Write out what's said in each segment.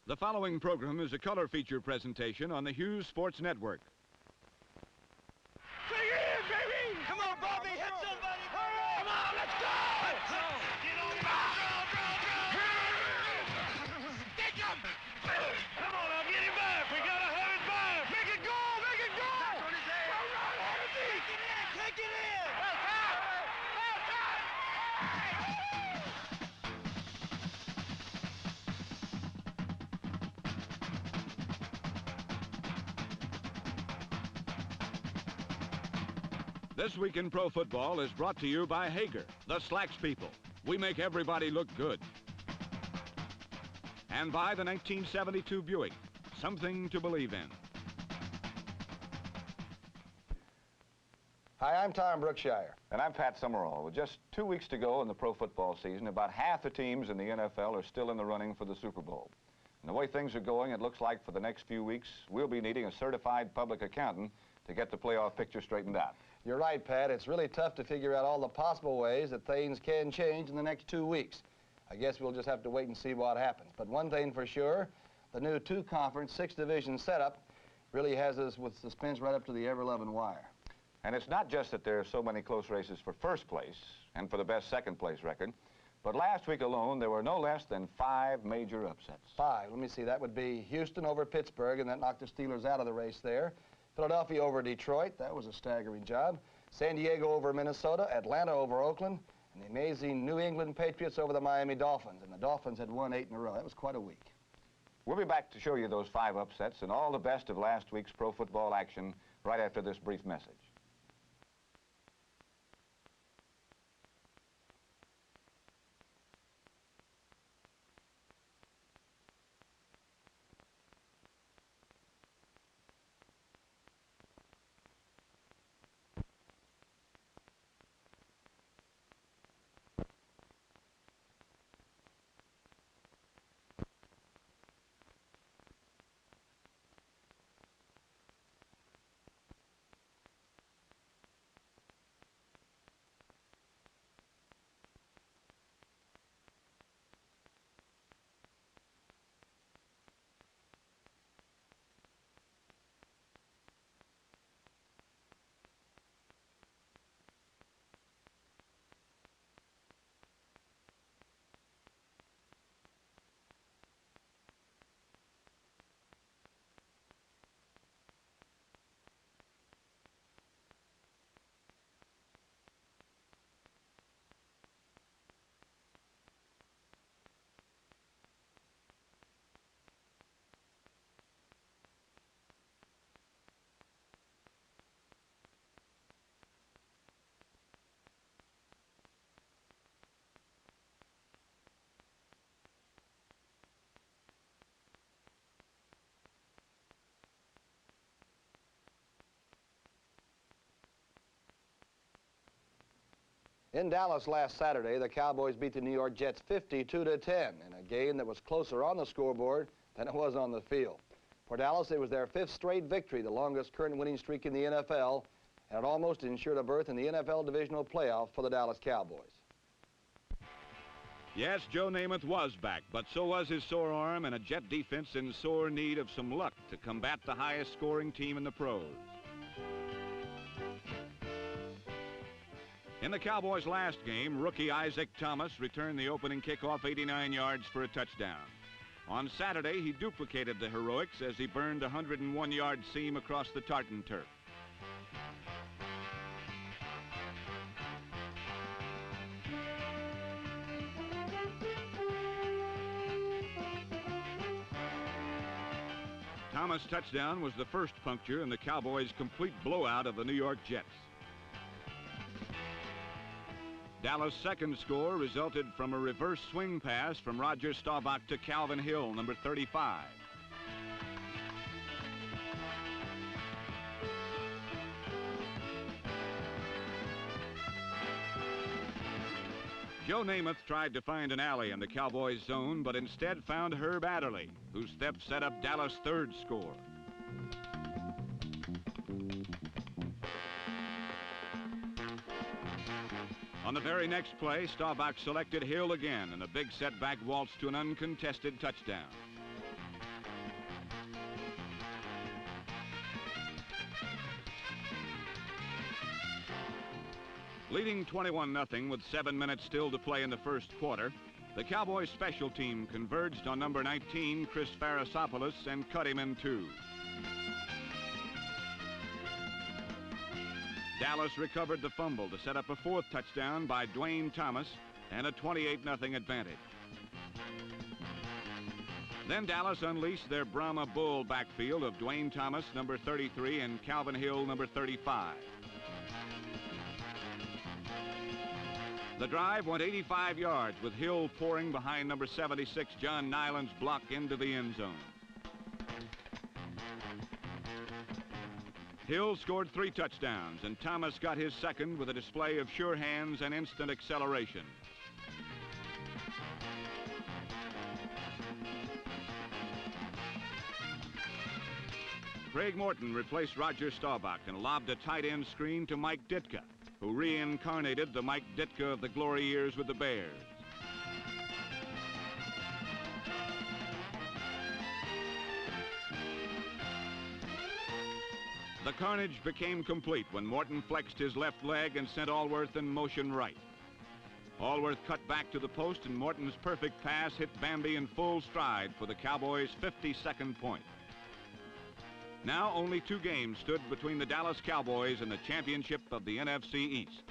The following program is a color feature presentation on the Hughes Sports Network. Bring it in, baby! Come on, Bobby, hit somebody! Hurry! Come on, let's go! Let's go! Get on the ball! Take him! Come on, now, get him back! We gotta have it back! Make it go! Make it go! That's what he said! All right, Hennessy! Take it in! Take it in! Well, time! Well, time! This Week in Pro Football is brought to you by Hager, the Slacks people. We make everybody look good. And by the 1972 Buick, something to believe in. Hi, I'm Tom Brookshire. And I'm Pat Summerall. With just 2 weeks to go in the pro football season, about half the teams in the NFL are still in the running for the Super Bowl. And the way things are going, it looks like for the next few weeks, we'll be needing a certified public accountant to get the playoff picture straightened out. You're right, Pat. It's really tough to figure out all the possible ways that things can change in the next 2 weeks. I guess we'll just have to wait and see what happens. But one thing for sure, the new two-conference, six-division setup really has us with suspense right up to the ever-loving wire. And it's not just that there are so many close races for first place and for the best second-place record, but last week alone, there were no less than 5 major upsets. 5. Let me see. That would be Houston over Pittsburgh, and that knocked the Steelers out of the race there. Philadelphia over Detroit. That was a staggering job. San Diego over Minnesota. Atlanta over Oakland. And the amazing New England Patriots over the Miami Dolphins. And the Dolphins had won 8 in a row. That was quite a week. We'll be back to show you those 5 upsets and all the best of last week's pro football action right after this brief message. In Dallas last Saturday, the Cowboys beat the New York Jets 52-10 in a game that was closer on the scoreboard than it was on the field. For Dallas, it was their 5th straight victory, the longest current winning streak in the NFL, and it almost ensured a berth in the NFL divisional playoff for the Dallas Cowboys. Yes, Joe Namath was back, but so was his sore arm and a Jet defense in sore need of some luck to combat the highest scoring team in the pros. In the Cowboys' last game, rookie Isaac Thomas returned the opening kickoff 89 yards for a touchdown. On Saturday, he duplicated the heroics as he burned a 101-yard seam across the tartan turf. Thomas' touchdown was the first puncture in the Cowboys' complete blowout of the New York Jets. Dallas' second score resulted from a reverse swing pass from Roger Staubach to Calvin Hill, number 35. Joe Namath tried to find an alley in the Cowboys' zone, but instead found Herb Adderley, whose step set up Dallas' third score. On the very next play, Staubach selected Hill again, and a big setback waltz to an uncontested touchdown. Leading 21-0 with 7 minutes still to play in the first quarter, the Cowboys special team converged on number 19, Chris Farasopoulos, and cut him in two. Dallas recovered the fumble to set up a fourth touchdown by Dwayne Thomas and a 28-0 advantage. Then Dallas unleashed their Brahma Bull backfield of Dwayne Thomas, number 33, and Calvin Hill, number 35. The drive went 85 yards with Hill pouring behind number 76, John Nyland's block into the end zone. Hill scored 3 touchdowns, and Thomas got his second with a display of sure hands and instant acceleration. Craig Morton replaced Roger Staubach and lobbed a tight end screen to Mike Ditka, who reincarnated the Mike Ditka of the glory years with the Bears. The carnage became complete when Morton flexed his left leg and sent Allworth in motion right. Allworth cut back to the post, and Morton's perfect pass hit Bambi in full stride for the Cowboys' 52nd point. Now only 2 games stood between the Dallas Cowboys and the championship of the NFC East.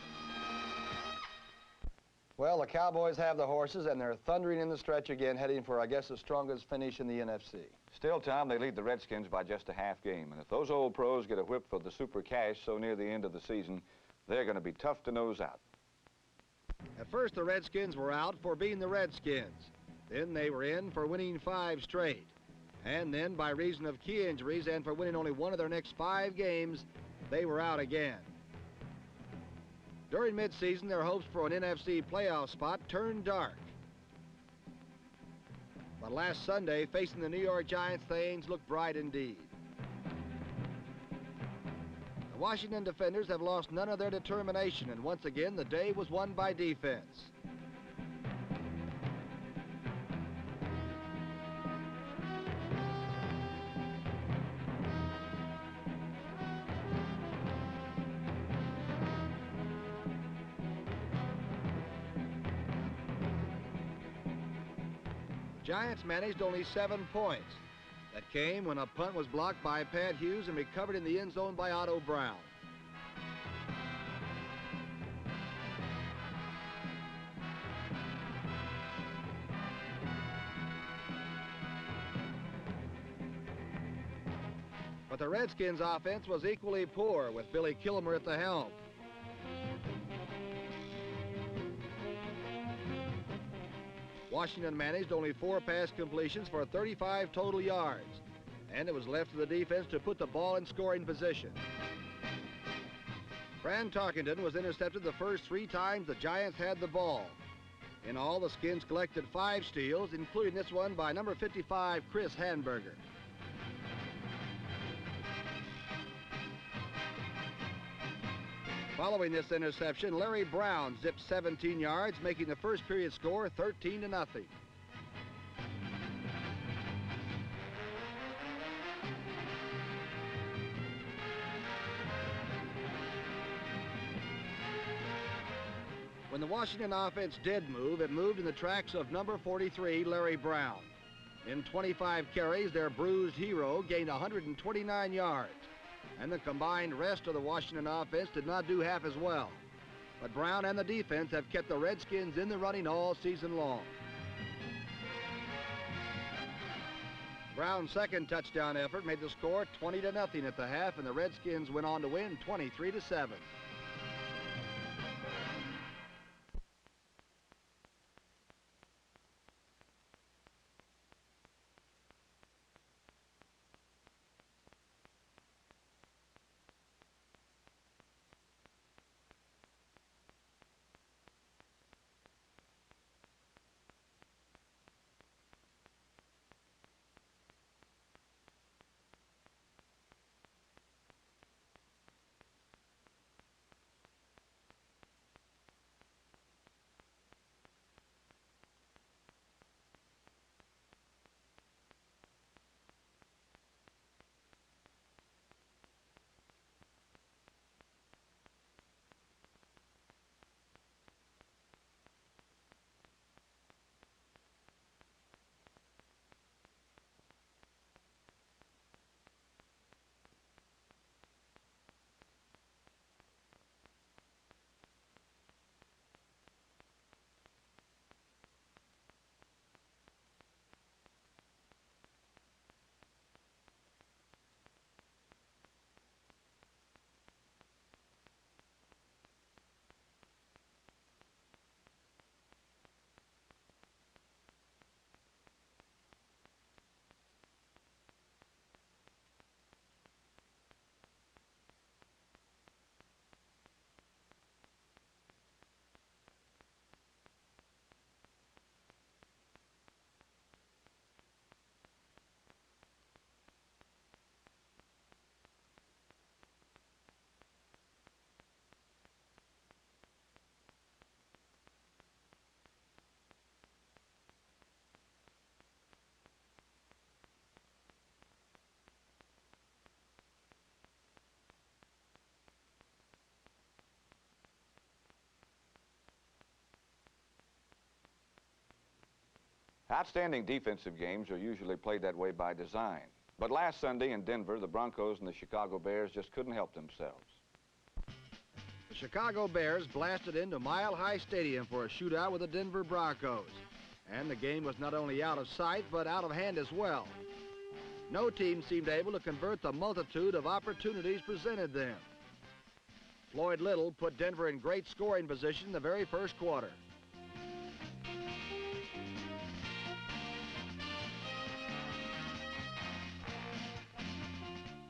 Well, the Cowboys have the horses, and they're thundering in the stretch again, heading for, I guess, the strongest finish in the NFC. Still, Tom, they lead the Redskins by just a half game. And if those old pros get a whip for the super cash so near the end of the season, they're going to be tough to nose out. At first, the Redskins were out for being the Redskins. Then they were in for winning 5 straight. And then, by reason of key injuries and for winning only 1 of their next 5 games, they were out again. During midseason, their hopes for an NFC playoff spot turned dark. But last Sunday, facing the New York Giants, things looked bright indeed. The Washington defenders have lost none of their determination, and once again, the day was won by defense. Giants managed only 7 points. That came when a punt was blocked by Pat Hughes and recovered in the end zone by Otto Brown. But the Redskins' offense was equally poor, with Billy Kilmer at the helm. Washington managed only 4 pass completions for 35 total yards, and it was left to the defense to put the ball in scoring position. Fran Tarkenton was intercepted the first 3 times the Giants had the ball. In all, the Skins collected 5 steals, including this one by number 55, Chris Hanberger. Following this interception, Larry Brown zipped 17 yards, making the first period score 13-0. When the Washington offense did move, it moved in the tracks of number 43, Larry Brown. In 25 carries, their bruised hero gained 129 yards. And the combined rest of the Washington offense did not do half as well. But Brown and the defense have kept the Redskins in the running all season long. Brown's second touchdown effort made the score 20-0 at the half, and the Redskins went on to win 23-7. Outstanding defensive games are usually played that way by design. But last Sunday in Denver, the Broncos and the Chicago Bears just couldn't help themselves. The Chicago Bears blasted into Mile High Stadium for a shootout with the Denver Broncos. And the game was not only out of sight, but out of hand as well. No team seemed able to convert the multitude of opportunities presented them. Floyd Little put Denver in great scoring position in the very first quarter.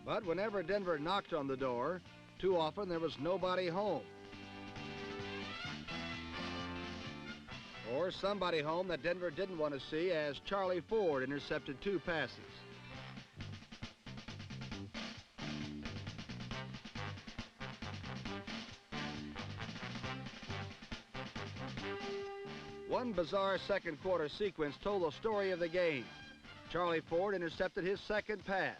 But whenever Denver knocked on the door, too often there was nobody home. Or somebody home that Denver didn't want to see, as Charlie Ford intercepted 2 passes. One bizarre second quarter sequence told the story of the game. Charlie Ford intercepted his second pass.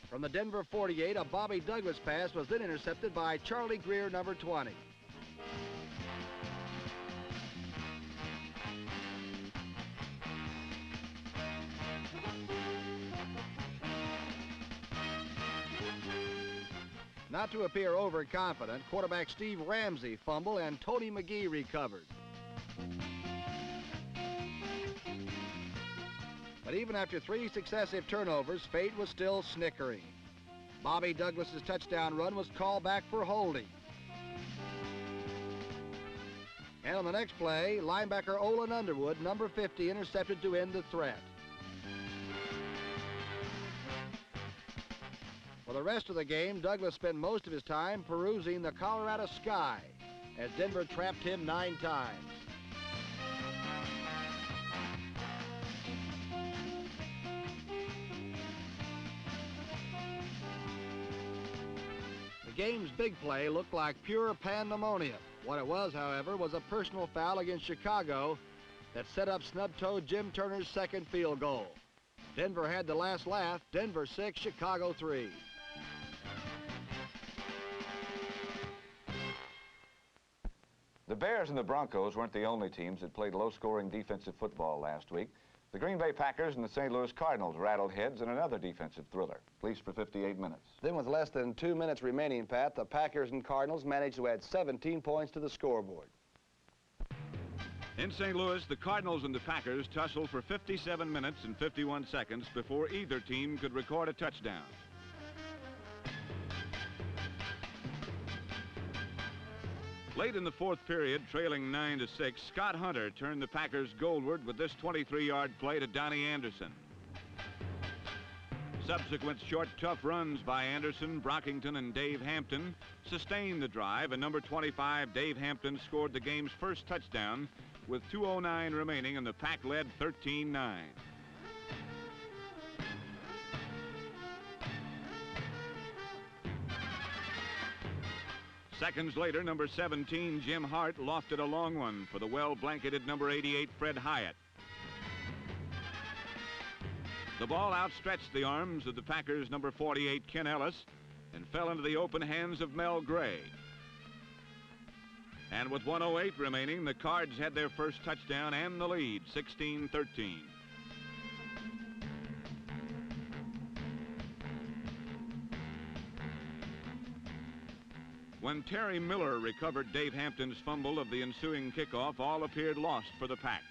From the Denver 48, a Bobby Douglas pass was then intercepted by Charlie Greer, number 20. Not to appear overconfident, quarterback Steve Ramsey fumbled and Tony McGee recovered. But even after 3 successive turnovers, fate was still snickering. Bobby Douglas's touchdown run was called back for holding. And on the next play, linebacker Olin Underwood, number 50, intercepted to end the threat. For the rest of the game, Douglas spent most of his time perusing the Colorado sky as Denver trapped him 9 times. The game's big play looked like pure pandemonium. What it was, however, was a personal foul against Chicago that set up snub-toed Jim Turner's second field goal. Denver had the last laugh. Denver 6, Chicago 3. The Bears and the Broncos weren't the only teams that played low-scoring defensive football last week. The Green Bay Packers and the St. Louis Cardinals rattled heads in another defensive thriller, at least for 58 minutes. Then with less than 2 minutes remaining, Pat, the Packers and Cardinals managed to add 17 points to the scoreboard. In St. Louis, the Cardinals and the Packers tussled for 57 minutes and 51 seconds before either team could record a touchdown. Late in the fourth period, trailing 9-6, Scott Hunter turned the Packers goalward with this 23-yard play to Donnie Anderson. Subsequent short, tough runs by Anderson, Brockington, and Dave Hampton sustained the drive, and number 25, Dave Hampton, scored the game's first touchdown with 2:09 remaining, and the Pack led 13-9. Seconds later, number 17, Jim Hart, lofted a long one for the well-blanketed number 88, Fred Hyatt. The ball outstretched the arms of the Packers' number 48, Ken Ellis, and fell into the open hands of Mel Gray. And with 1:08 remaining, the Cards had their first touchdown and the lead, 16-13. When Terry Miller recovered Dave Hampton's fumble of the ensuing kickoff, all appeared lost for the Pack.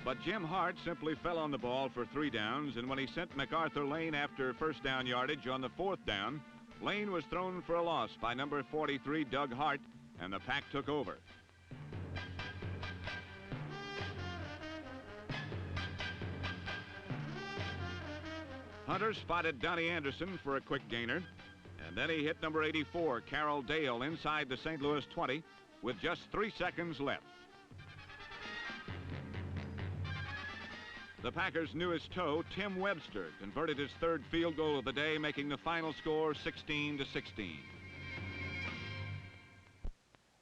But Jim Hart simply fell on the ball for 3 downs, and when he sent MacArthur Lane after first down yardage on the 4th down, Lane was thrown for a loss by number 43, Doug Hart, and the Pack took over. Hunter spotted Donnie Anderson for a quick gainer, and then he hit number 84, Carroll Dale, inside the St. Louis 20 with just 3 seconds left. The Packers' newest toe, Tim Webster, converted his 3rd field goal of the day, making the final score 16-16.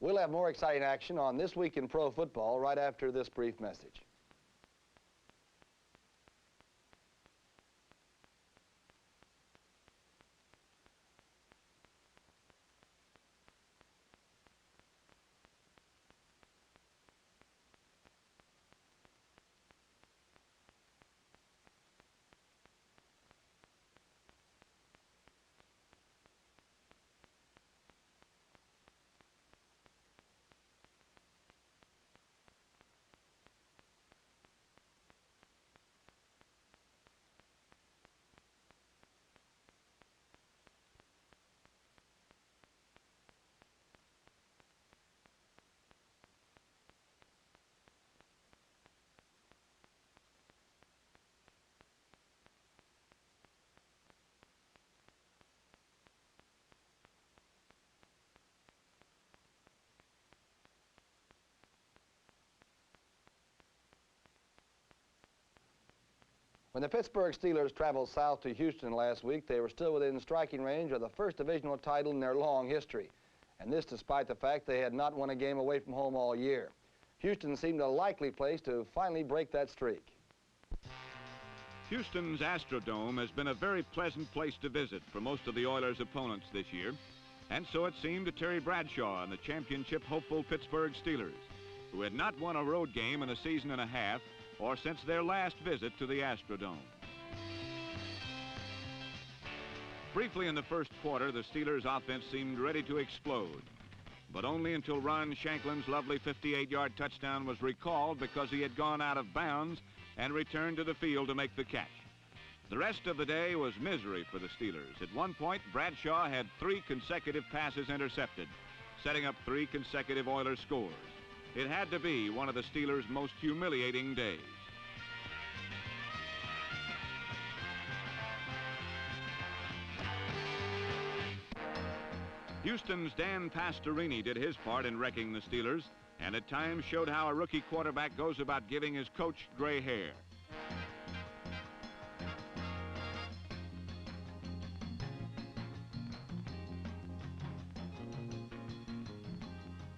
We'll have more exciting action on This Week in Pro Football right after this brief message. When the Pittsburgh Steelers traveled south to Houston last week, they were still within striking range of the first divisional title in their long history. And this despite the fact they had not won a game away from home all year. Houston seemed a likely place to finally break that streak. Houston's Astrodome has been a very pleasant place to visit for most of the Oilers' opponents this year, and so it seemed to Terry Bradshaw and the championship hopeful Pittsburgh Steelers, who had not won a road game in a season and a half or since their last visit to the Astrodome. Briefly in the first quarter, the Steelers' offense seemed ready to explode, but only until Ron Shanklin's lovely 58-yard touchdown was recalled because he had gone out of bounds and returned to the field to make the catch. The rest of the day was misery for the Steelers. At one point, Bradshaw had 3 consecutive passes intercepted, setting up 3 consecutive Oilers scores. It had to be one of the Steelers' most humiliating days. Houston's Dan Pastorini did his part in wrecking the Steelers, and at times showed how a rookie quarterback goes about giving his coach gray hair.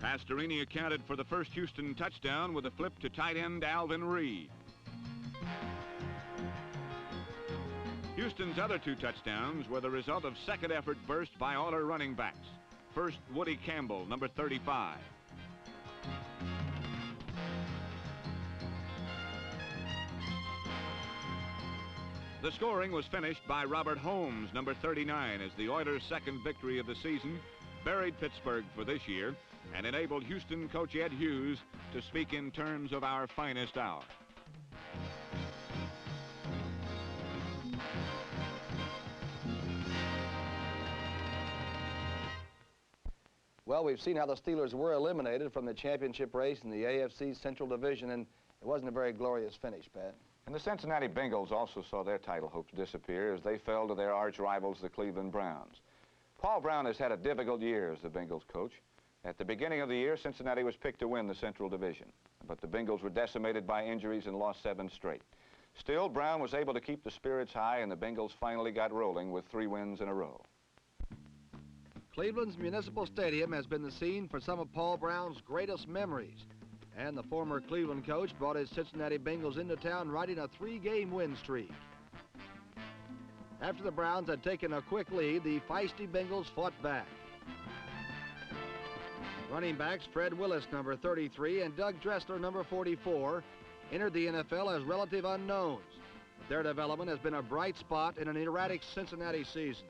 Pastorini accounted for the first Houston touchdown with a flip to tight end Alvin Reed. Houston's other 2 touchdowns were the result of second effort burst by Oiler running backs. First, Woody Campbell, number 35. The scoring was finished by Robert Holmes, number 39, as the Oilers' second victory of the season buried Pittsburgh for this year and enabled Houston coach Ed Hughes to speak in terms of our finest hour. Well, we've seen how the Steelers were eliminated from the championship race in the AFC Central Division, and it wasn't a very glorious finish, Pat. And the Cincinnati Bengals also saw their title hopes disappear as they fell to their arch rivals, the Cleveland Browns. Paul Brown has had a difficult year as the Bengals coach. At the beginning of the year, Cincinnati was picked to win the Central Division, but the Bengals were decimated by injuries and lost 7 straight. Still, Brown was able to keep the spirits high, and the Bengals finally got rolling with 3 wins in a row. Cleveland's Municipal Stadium has been the scene for some of Paul Brown's greatest memories. And the former Cleveland coach brought his Cincinnati Bengals into town riding a 3-game win streak. After the Browns had taken a quick lead, the feisty Bengals fought back. Running backs Fred Willis, number 33, and Doug Dressler, number 44, entered the NFL as relative unknowns. Their development has been a bright spot in an erratic Cincinnati season.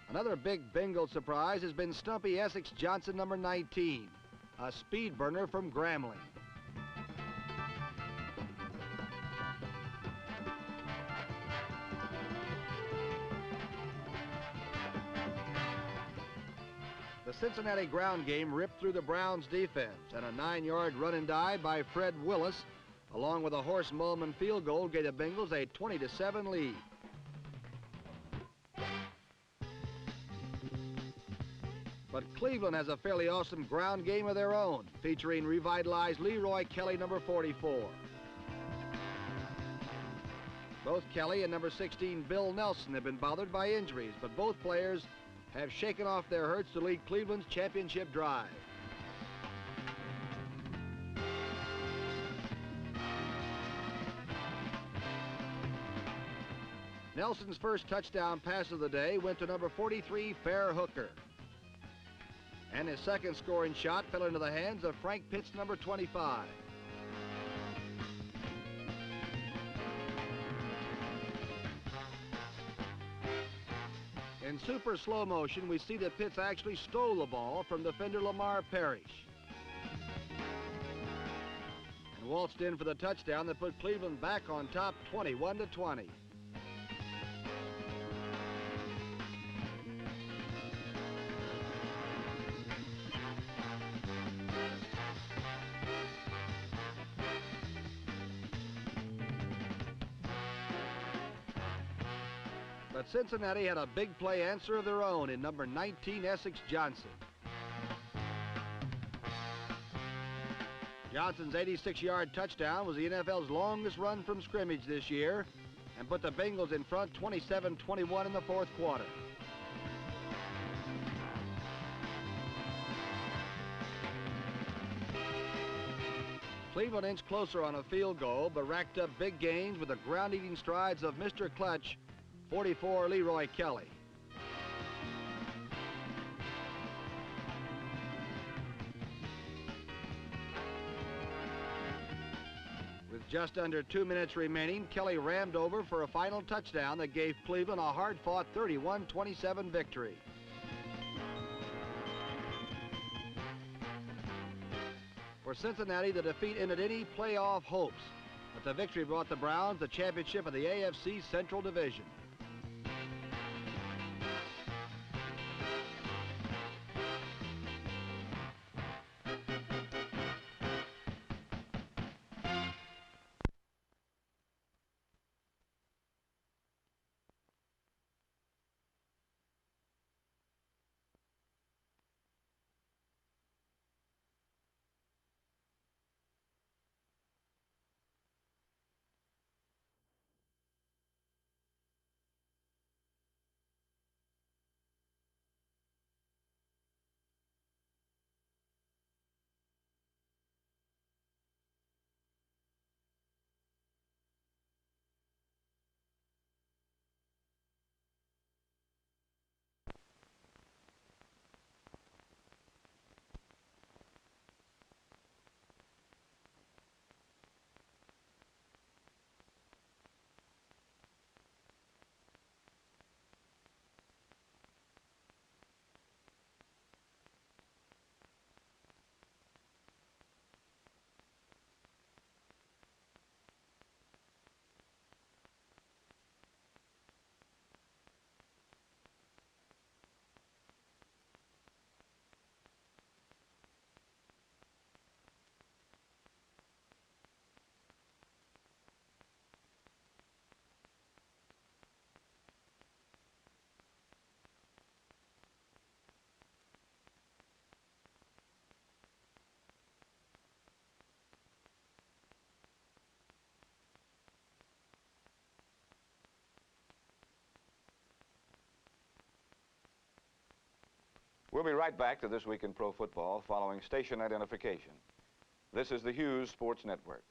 Another big Bengal surprise has been Stumpy Essex Johnson, number 19, a speed burner from Grambling. The Cincinnati ground game ripped through the Browns' defense, and a 9-yard run and dive by Fred Willis, along with a Horst Mullman field goal, gave the Bengals a 20-7 lead. But Cleveland has a fairly awesome ground game of their own, featuring revitalized Leroy Kelly, number 44. Both Kelly and number 16 Bill Nelson have been bothered by injuries, but both players have shaken off their hurts to lead Cleveland's championship drive. Nelson's first touchdown pass of the day went to number 43 Fair Hooker. And his second scoring shot fell into the hands of Frank Pitts, number 25. In super slow motion, we see that Pitts actually stole the ball from defender Lamar Parrish and waltzed in for the touchdown that put Cleveland back on top 21-20. But Cincinnati had a big play answer of their own in number 19, Essex Johnson. Johnson's 86-yard touchdown was the NFL's longest run from scrimmage this year and put the Bengals in front 27-21 in the fourth quarter. Cleveland inched closer on a field goal, but racked up big gains with the ground-eating strides of Mr. Clutch, 44 Leroy Kelly. With just under 2 minutes remaining, Kelly rammed over for a final touchdown that gave Cleveland a hard-fought 31-27 victory. For Cincinnati, the defeat ended any playoff hopes, but the victory brought the Browns the championship of the AFC Central Division. We'll be right back to This Week in Pro Football following station identification. This is the Hughes Sports Network.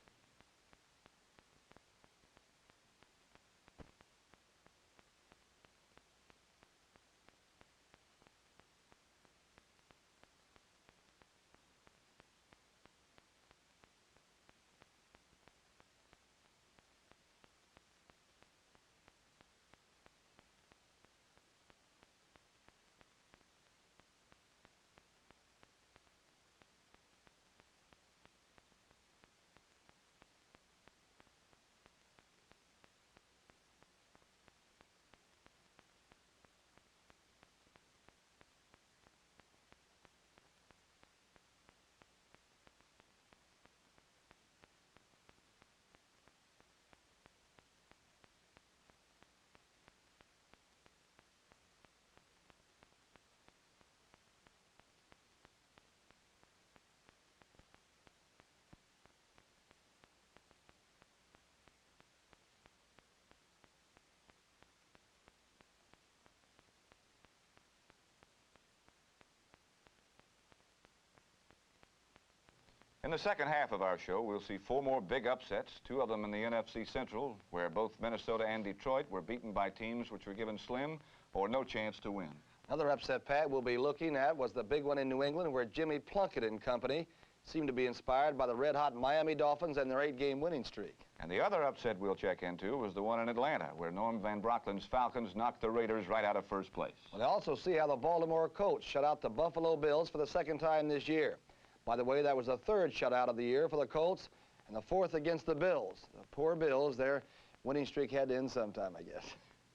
In the second half of our show, we'll see 4 more big upsets, 2 of them in the NFC Central, where both Minnesota and Detroit were beaten by teams which were given slim or no chance to win. Another upset, Pat, we'll be looking at was the big one in New England, where Jimmy Plunkett and company seemed to be inspired by the red-hot Miami Dolphins and their 8-game winning streak. And the other upset we'll check into was the one in Atlanta, where Norm Van Brocklin's Falcons knocked the Raiders right out of first place. We'll also see how the Baltimore Colts shut out the Buffalo Bills for the 2nd time this year. By the way, that was the 3rd shutout of the year for the Colts and the 4th against the Bills. The poor Bills, their winning streak had to end sometime, I guess.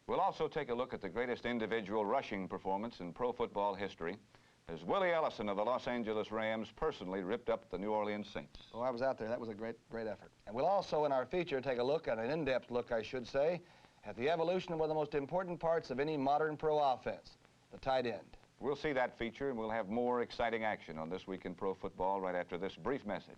We'll also take a look at the greatest individual rushing performance in pro football history, as Willie Ellison of the Los Angeles Rams personally ripped up the New Orleans Saints. Oh, I was out there. That was a great effort. And we'll also, in our feature, take a look, at an in-depth look, I should say, at the evolution of one of the most important parts of any modern pro offense, the tight end. We'll see that feature, and we'll have more exciting action on This Week in Pro Football right after this brief message.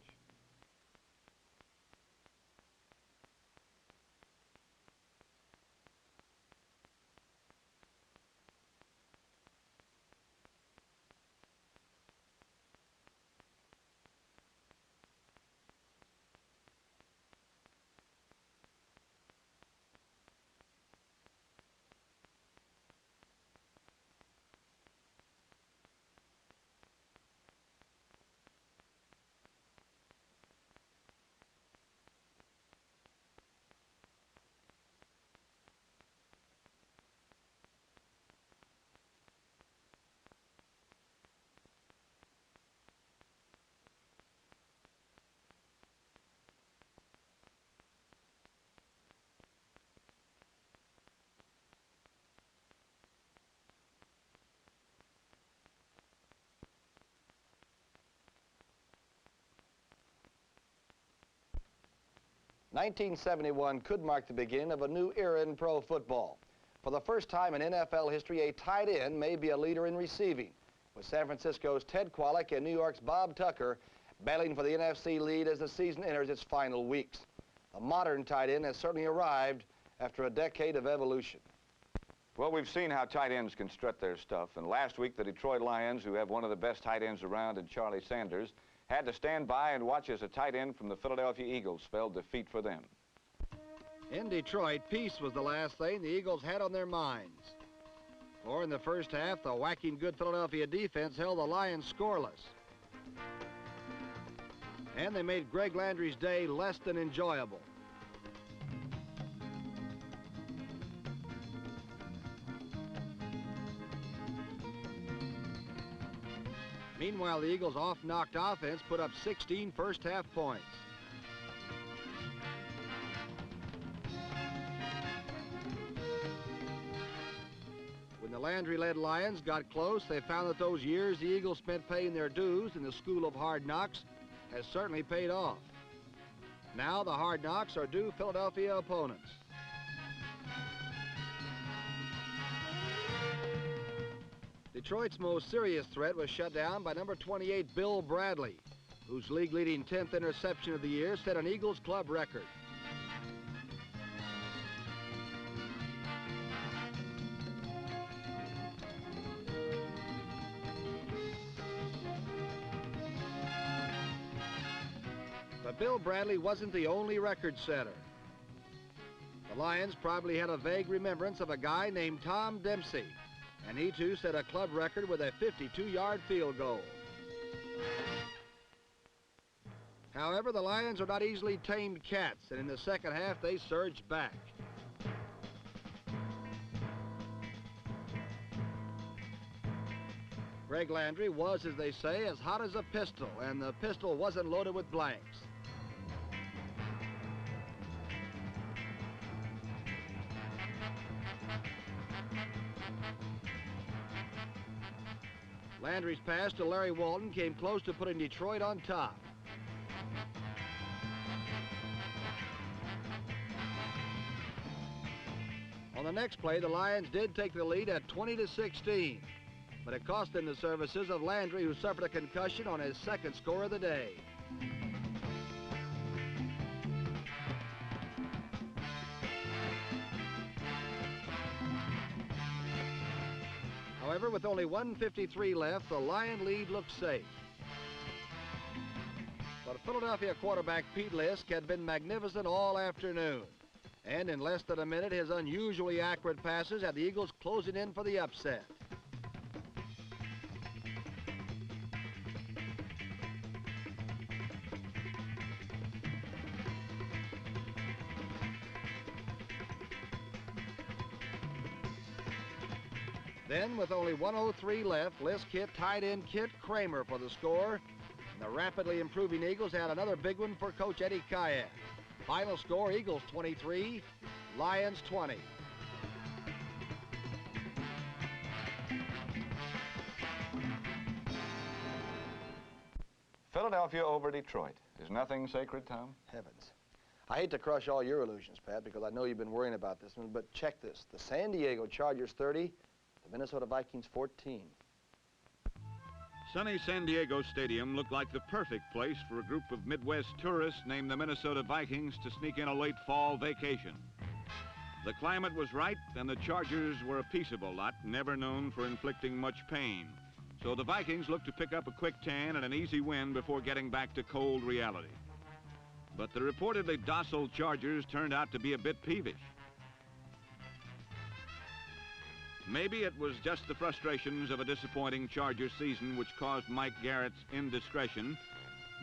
1971 could mark the beginning of a new era in pro football. For the first time in NFL history, a tight end may be a leader in receiving, with San Francisco's Ted Kwolek and New York's Bob Tucker battling for the NFC lead as the season enters its final weeks. The modern tight end has certainly arrived after a decade of evolution. Well, we've seen how tight ends can strut their stuff, and last week the Detroit Lions, who have one of the best tight ends around in Charlie Sanders, had to stand by and watch as a tight end from the Philadelphia Eagles spelled defeat for them. In Detroit, peace was the last thing the Eagles had on their minds. For in the first half, the whacking good Philadelphia defense held the Lions scoreless. And they made Greg Landry's day less than enjoyable. Meanwhile, the Eagles' off-knocked offense put up 16 first-half points. When the Landry-led Lions got close, they found that those years the Eagles spent paying their dues in the school of hard knocks has certainly paid off. Now the hard knocks are due Philadelphia opponents. Detroit's most serious threat was shut down by number 28, Bill Bradley, whose league-leading 10th interception of the year set an Eagles club record. But Bill Bradley wasn't the only record setter. The Lions probably had a vague remembrance of a guy named Tom Dempsey, and he too set a club record with a 52-yard field goal. However, the Lions are not easily tamed cats, and in the second half they surged back. Greg Landry was, as they say, as hot as a pistol, and the pistol wasn't loaded with blanks. Landry's pass to Larry Walton came close to putting Detroit on top. On the next play, the Lions did take the lead at 20-16, but it cost them the services of Landry, who suffered a concussion on his second score of the day. However, with only 1:53 left, the Lion lead looked safe. But Philadelphia quarterback Pete Lisk had been magnificent all afternoon. And in less than a minute, his unusually accurate passes had the Eagles closing in for the upset. Then, with only 1:03 left, Lisk hit tight end Kent Kramer for the score. And the rapidly improving Eagles had another big one for Coach Eddie Kayat. Final score, Eagles 23, Lions 20. Philadelphia over Detroit. Is nothing sacred, Tom? Heavens. I hate to crush all your illusions, Pat, because I know you've been worrying about this one, but check this. The San Diego Chargers 30, the Minnesota Vikings 14. Sunny San Diego Stadium looked like the perfect place for a group of Midwest tourists named the Minnesota Vikings to sneak in a late fall vacation. The climate was right, and the Chargers were a peaceable lot, never known for inflicting much pain. So the Vikings looked to pick up a quick tan and an easy win before getting back to cold reality. But the reportedly docile Chargers turned out to be a bit peevish. Maybe it was just the frustrations of a disappointing Chargers season which caused Mike Garrett's indiscretion,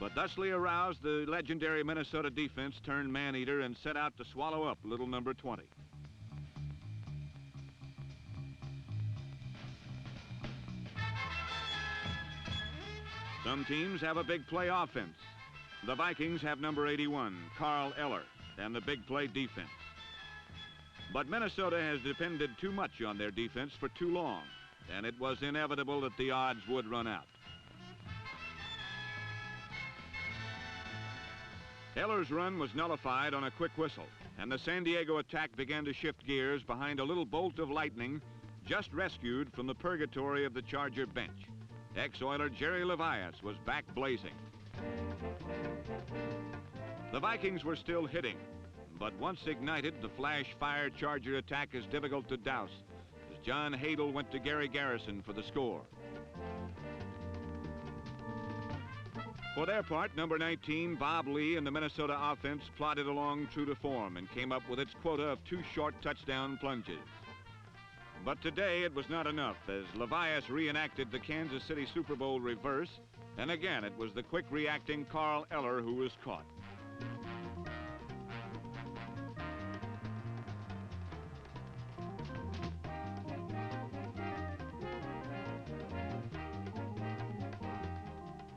but thusly aroused, the legendary Minnesota defense turned man-eater and set out to swallow up little number 20. Some teams have a big play offense. The Vikings have number 81, Carl Eller, and the big play defense. But Minnesota has depended too much on their defense for too long, and it was inevitable that the odds would run out. Eller's run was nullified on a quick whistle, and the San Diego attack began to shift gears behind a little bolt of lightning just rescued from the purgatory of the Charger bench. Ex-Oiler Jerry Levias was back blazing. The Vikings were still hitting, but once ignited, the flash-fire Charger attack is difficult to douse, as John Hadel went to Gary Garrison for the score. For their part, number 19, Bob Lee, and the Minnesota offense plodded along true to form and came up with its quota of 2 short touchdown plunges. But today it was not enough, as Levias reenacted the Kansas City Super Bowl reverse, and again it was the quick-reacting Carl Eller who was caught.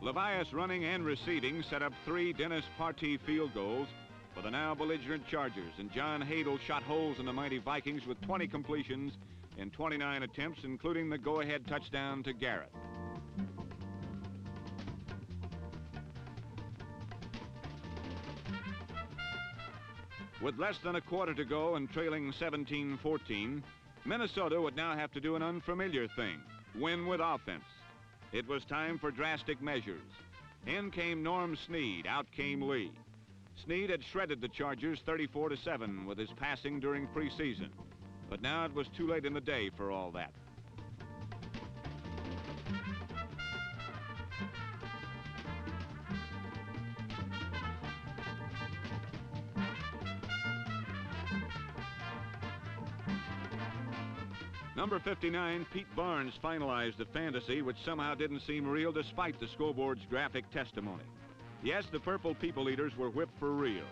Levias running and receiving set up 3 Dennis Partee field goals for the now belligerent Chargers, and John Hadel shot holes in the mighty Vikings with 20 completions in 29 attempts, including the go-ahead touchdown to Garrett. With less than a quarter to go and trailing 17-14, Minnesota would now have to do an unfamiliar thing: win with offense. It was time for drastic measures. In came Norm Snead, out came Lee. Snead had shredded the Chargers 34-7 with his passing during preseason, but now it was too late in the day for all that. Number 59, Pete Barnes, finalized the fantasy, which somehow didn't seem real despite the scoreboard's graphic testimony. Yes, the Purple People Eaters were whipped for real,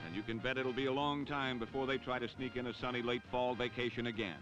and you can bet it'll be a long time before they try to sneak in a sunny late fall vacation again.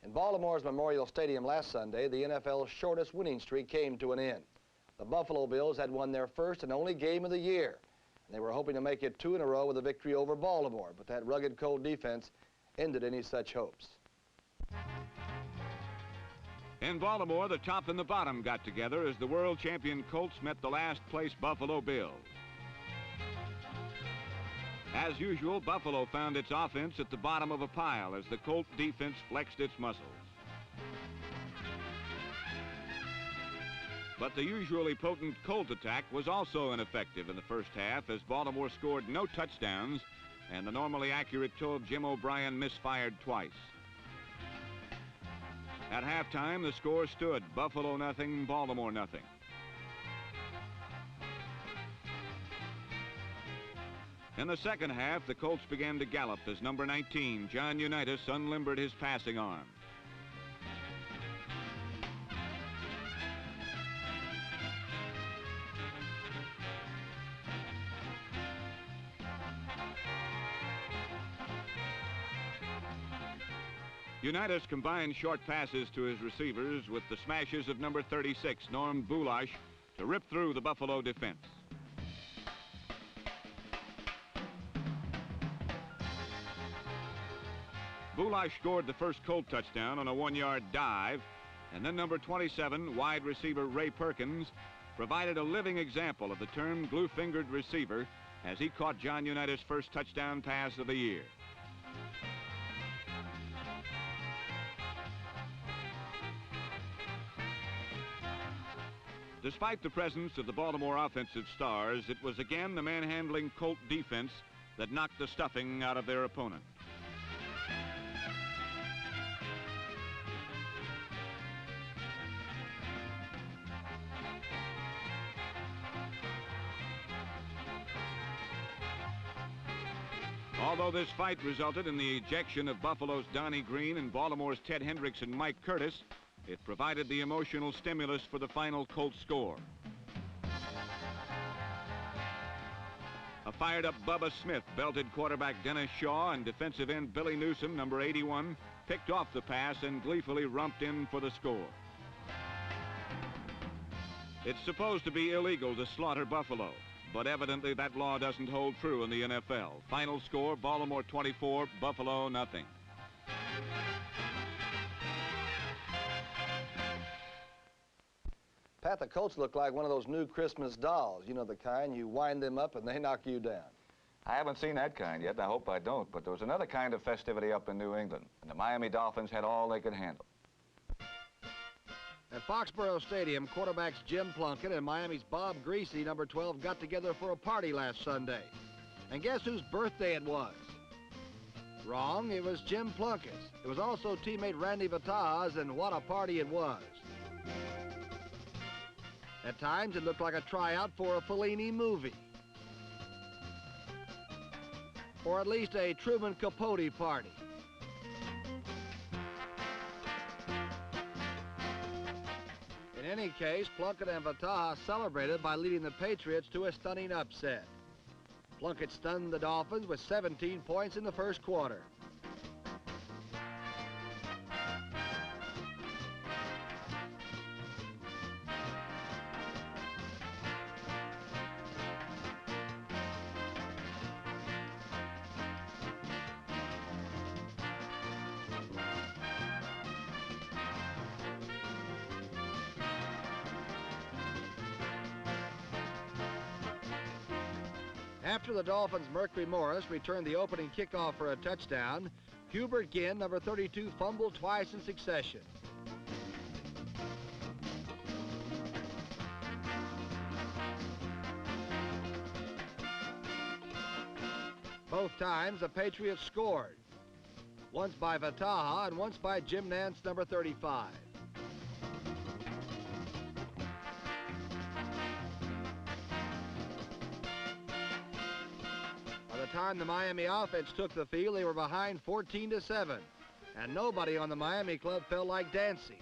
In Baltimore's Memorial Stadium last Sunday, the NFL's shortest winning streak came to an end. The Buffalo Bills had won their first and only game of the year, and they were hoping to make it 2 in a row with a victory over Baltimore, but that rugged, cold defense ended any such hopes. In Baltimore, the top and the bottom got together as the world champion Colts met the last-place Buffalo Bills. As usual, Buffalo found its offense at the bottom of a pile as the Colt defense flexed its muscles. But the usually potent Colt attack was also ineffective in the first half as Baltimore scored no touchdowns and the normally accurate toe of Jim O'Brien misfired twice. At halftime, the score stood Buffalo nothing, Baltimore nothing. In the second half, the Colts began to gallop as number 19, John Unitas, unlimbered his passing arm. Unitas combined short passes to his receivers with the smashes of number 36, Norm Bulash, to rip through the Buffalo defense. Bulash scored the first Colt touchdown on a 1-yard dive, and then number 27, wide receiver Ray Perkins, provided a living example of the term glue-fingered receiver as he caught John Unitas' first touchdown pass of the year. Despite the presence of the Baltimore offensive stars, it was again the manhandling Colt defense that knocked the stuffing out of their opponent. Although this fight resulted in the ejection of Buffalo's Donnie Green and Baltimore's Ted Hendricks and Mike Curtis, it provided the emotional stimulus for the final Colt score. A fired-up Bubba Smith belted quarterback Dennis Shaw, and defensive end Billy Newsom, number 81, picked off the pass and gleefully romped in for the score. It's supposed to be illegal to slaughter buffalo, but evidently that law doesn't hold true in the NFL. Final score, Baltimore 24, Buffalo nothing. Pat, the Colts look like one of those new Christmas dolls. You know, the kind you wind them up and they knock you down. I haven't seen that kind yet, and I hope I don't, but there was another kind of festivity up in New England, and the Miami Dolphins had all they could handle. At Foxborough Stadium, quarterbacks Jim Plunkett and Miami's Bob Greasy, number 12, got together for a party last Sunday. And guess whose birthday it was? Wrong, it was Jim Plunkett's. It was also teammate Randy Vata's, and what a party it was. At times, it looked like a tryout for a Fellini movie. Or at least a Truman Capote party. In any case, Plunkett and Vataha celebrated by leading the Patriots to a stunning upset. Plunkett stunned the Dolphins with 17 points in the first quarter. After the Dolphins' Mercury Morris returned the opening kickoff for a touchdown, Hubert Ginn, number 32, fumbled twice in succession. Both times the Patriots scored, once by Vataha and once by Jim Nance, number 35. By the time the Miami offense took the field, they were behind 14-7, and nobody on the Miami club felt like dancing.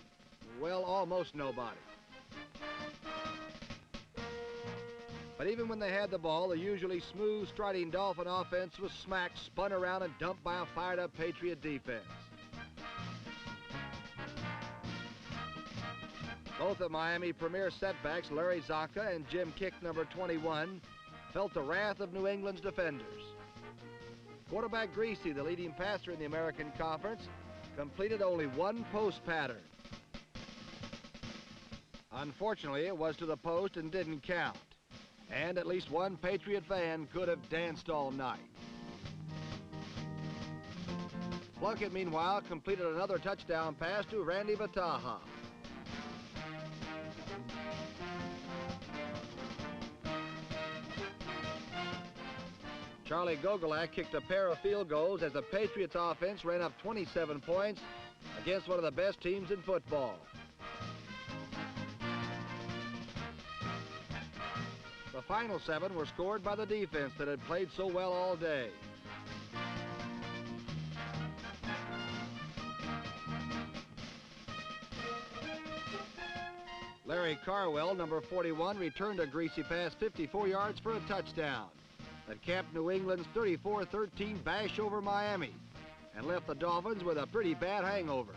Well, almost nobody. But even when they had the ball, the usually smooth, striding Dolphin offense was smacked, spun around, and dumped by a fired-up Patriot defense. Both of Miami premier setbacks, Larry Zonka and Jim Kick, number 21, felt the wrath of New England's defenders. Quarterback Greasy, the leading passer in the American Conference, completed only one post pattern. Unfortunately, it was to the post and didn't count. And at least one Patriot fan could have danced all night. Plunkett, meanwhile, completed another touchdown pass to Randy Vataha. Charlie Gogolak kicked a pair of field goals as the Patriots offense ran up 27 points against one of the best teams in football. The final 7 were scored by the defense that had played so well all day. Larry Carwell, number 41, returned a greasy pass 54 yards for a touchdown that capped New England's 34-13 bash over Miami and left the Dolphins with a pretty bad hangover.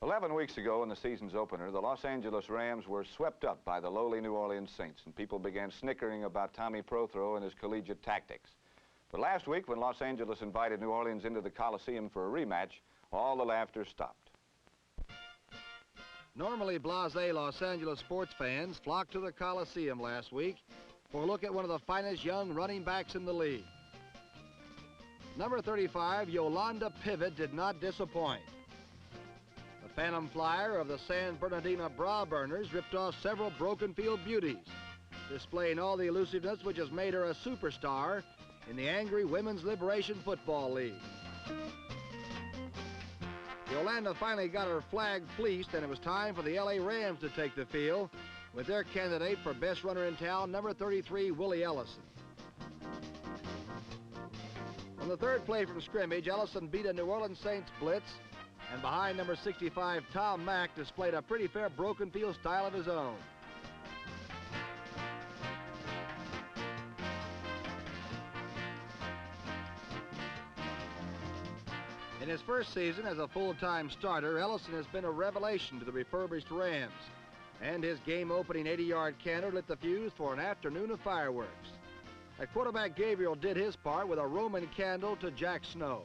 11 weeks ago in the season's opener, the Los Angeles Rams were swept up by the lowly New Orleans Saints, and people began snickering about Tommy Prothro and his collegiate tactics. But last week, when Los Angeles invited New Orleans into the Coliseum for a rematch, all the laughter stopped. Normally blasé Los Angeles sports fans flocked to the Coliseum last week for a look at one of the finest young running backs in the league. Number 35, Yolanda Pivot, did not disappoint. The Phantom Flyer of the San Bernardino Bra Burners ripped off several broken field beauties, displaying all the elusiveness which has made her a superstar in the angry Women's Liberation Football League. Yolanda finally got her flag fleeced, and it was time for the LA Rams to take the field with their candidate for best runner in town, number 33, Willie Ellison. On the third play from scrimmage, Ellison beat a New Orleans Saints blitz, and behind number 65, Tom Mack displayed a pretty fair broken field style of his own. In his first season as a full-time starter, Ellison has been a revelation to the refurbished Rams, and his game-opening 80-yard canter lit the fuse for an afternoon of fireworks. At quarterback, Gabriel did his part with a Roman candle to Jack Snow.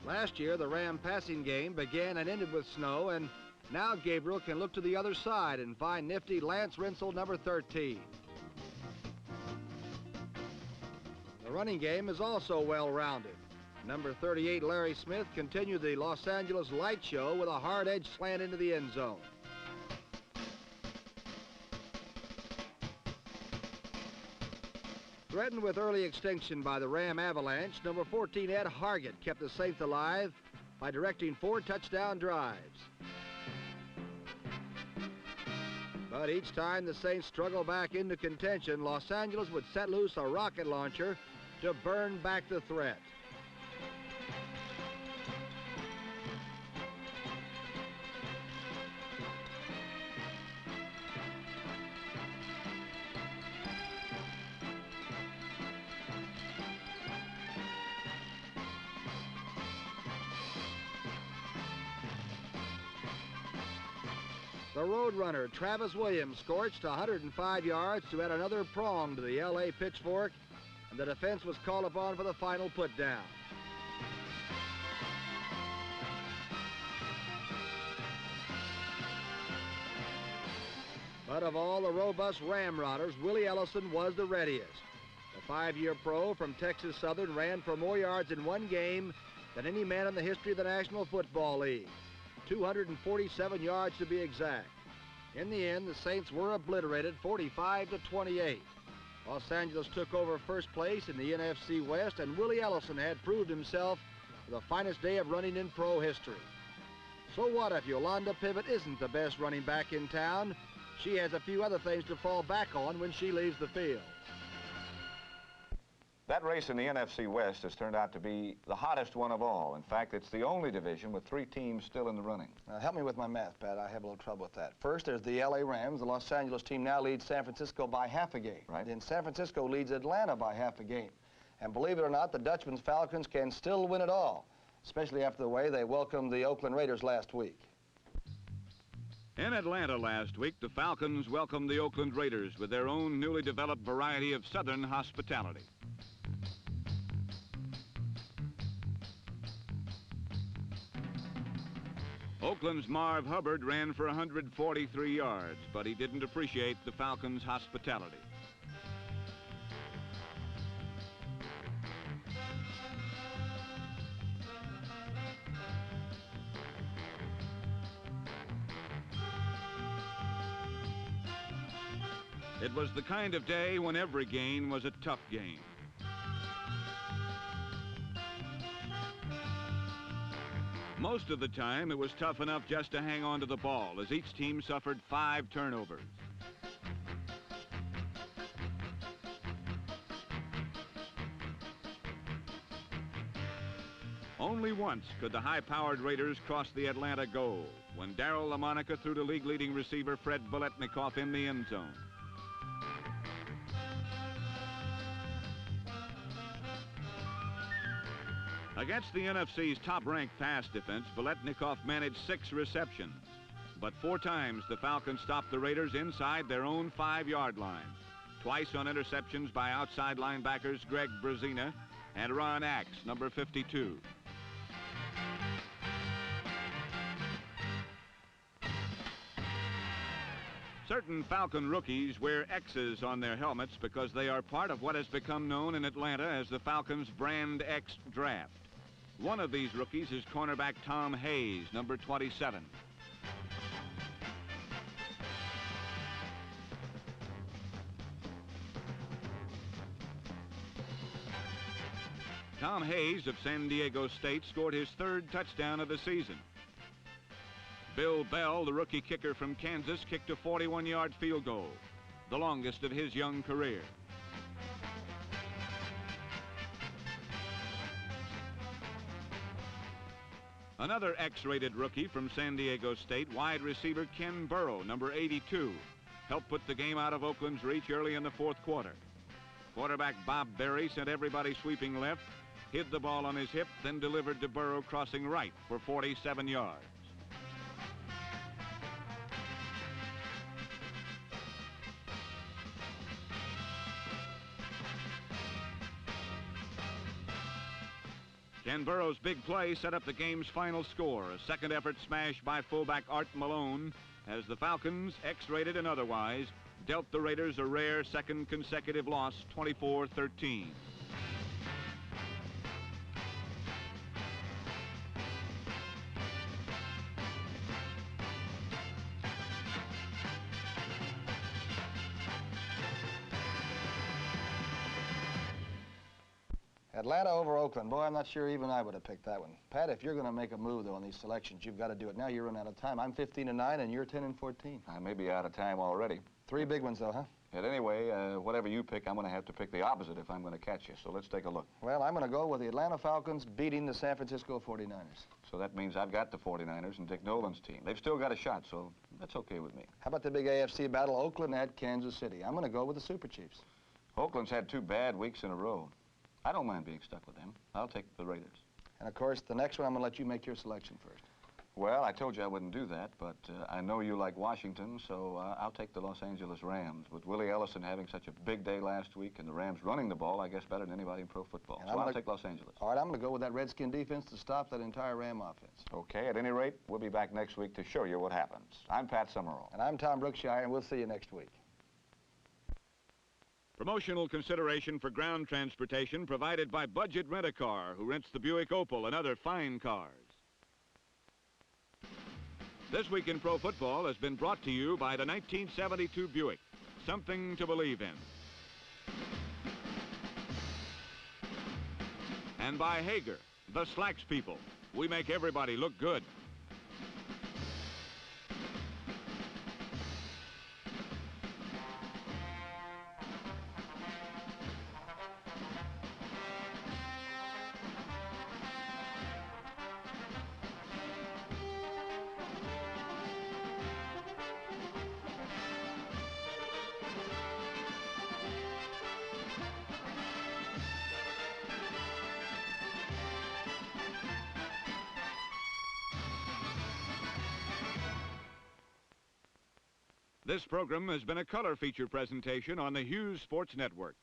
Last year, the Ram passing game began and ended with Snow, and now Gabriel can look to the other side and find nifty Lance Rinsel, number 13. The running game is also well-rounded. Number 38, Larry Smith, continued the Los Angeles light show with a hard-edge slant into the end zone. Threatened with early extinction by the Ram avalanche, number 14, Ed Hargett, kept the Saints alive by directing 4 touchdown drives. But each time the Saints struggled back into contention, Los Angeles would set loose a rocket launcher to burn back the threat. The Roadrunner, Travis Williams, scorched 105 yards to add another prong to the LA pitchfork, and the defense was called upon for the final putdown. But of all the robust ramrodders, Willie Ellison was the readiest. The 5-year pro from Texas Southern ran for more yards in one game than any man in the history of the National Football League. 247 yards to be exact. In the end, the Saints were obliterated 45-28. Los Angeles took over first place in the NFC West, and Willie Ellison had proved himself the finest day of running in pro history. So what if Yolanda Pivot isn't the best running back in town? She has a few other things to fall back on when she leaves the field. That race in the NFC West has turned out to be the hottest one of all. In fact, it's the only division with 3 teams still in the running. Now, help me with my math, Pat. I have a little trouble with that. First, there's the LA Rams. The Los Angeles team now leads San Francisco by half a game. Right. Then San Francisco leads Atlanta by half a game. And believe it or not, the Dutchman's Falcons can still win it all, especially after the way they welcomed the Oakland Raiders last week. In Atlanta last week, the Falcons welcomed the Oakland Raiders with their own newly developed variety of Southern hospitality. Oakland's Marv Hubbard ran for 143 yards, but he didn't appreciate the Falcons' hospitality. It was the kind of day when every game was a tough game. Most of the time, it was tough enough just to hang on to the ball, as each team suffered 5 turnovers. Only once could the high-powered Raiders cross the Atlanta goal, when Darryl LaMonica threw to league-leading receiver Fred Biletnikoff in the end zone. Against the NFC's top-ranked pass defense, Biletnikoff managed 6 receptions. But 4 times the Falcons stopped the Raiders inside their own 5-yard line. Twice on interceptions by outside linebackers Greg Brazina and Ron Axe, number 52. Certain Falcon rookies wear X's on their helmets because they are part of what has become known in Atlanta as the Falcons' Brand X draft. One of these rookies is cornerback Tom Hayes, number 27. Tom Hayes of San Diego State scored his 3rd touchdown of the season. Bill Bell, the rookie kicker from Kansas, kicked a 41-yard field goal, the longest of his young career. Another X-rated rookie from San Diego State, wide receiver Ken Burrow, number 82, helped put the game out of Oakland's reach early in the 4th quarter. Quarterback Bob Berry sent everybody sweeping left, hid the ball on his hip, then delivered to Burrow crossing right for 47 yards. Ken Burrow's big play set up the game's final score, a second effort smash by fullback Art Malone, as the Falcons, X-rated and otherwise, dealt the Raiders a rare second consecutive loss, 24-13. Atlanta over Oakland. Boy, I'm not sure even I would have picked that one. Pat, if you're going to make a move, though, on these selections, you've got to do it now. You're running out of time. I'm 15-9, and you're 10-14. I may be out of time already. 3 big ones, though, huh? But anyway, whatever you pick, I'm going to have to pick the opposite if I'm going to catch you. So let's take a look. Well, I'm going to go with the Atlanta Falcons beating the San Francisco 49ers. So that means I've got the 49ers and Dick Nolan's team. They've still got a shot, so that's okay with me. How about the big AFC battle, Oakland at Kansas City? I'm going to go with the Super Chiefs. Oakland's had 2 bad weeks in a row. I don't mind being stuck with them. I'll take the Raiders. And, of course, the next one, I'm going to let you make your selection first. Well, I told you I wouldn't do that, but I know you like Washington, so I'll take the Los Angeles Rams. With Willie Ellison having such a big day last week and the Rams running the ball, I guess, better than anybody in pro football. And so I'll take Los Angeles. All right, I'm going to go with that Redskin defense to stop that entire Ram offense. Okay, at any rate, we'll be back next week to show you what happens. I'm Pat Summerall. And I'm Tom Brookshire, and we'll see you next week. Promotional consideration for ground transportation provided by Budget Rent-A-Car, who rents the Buick Opal and other fine cars. This Week in Pro Football has been brought to you by the 1972 Buick, something to believe in. And by Hager, the Slacks people. We make everybody look good. This program has been a color feature presentation on the Hughes Sports Network.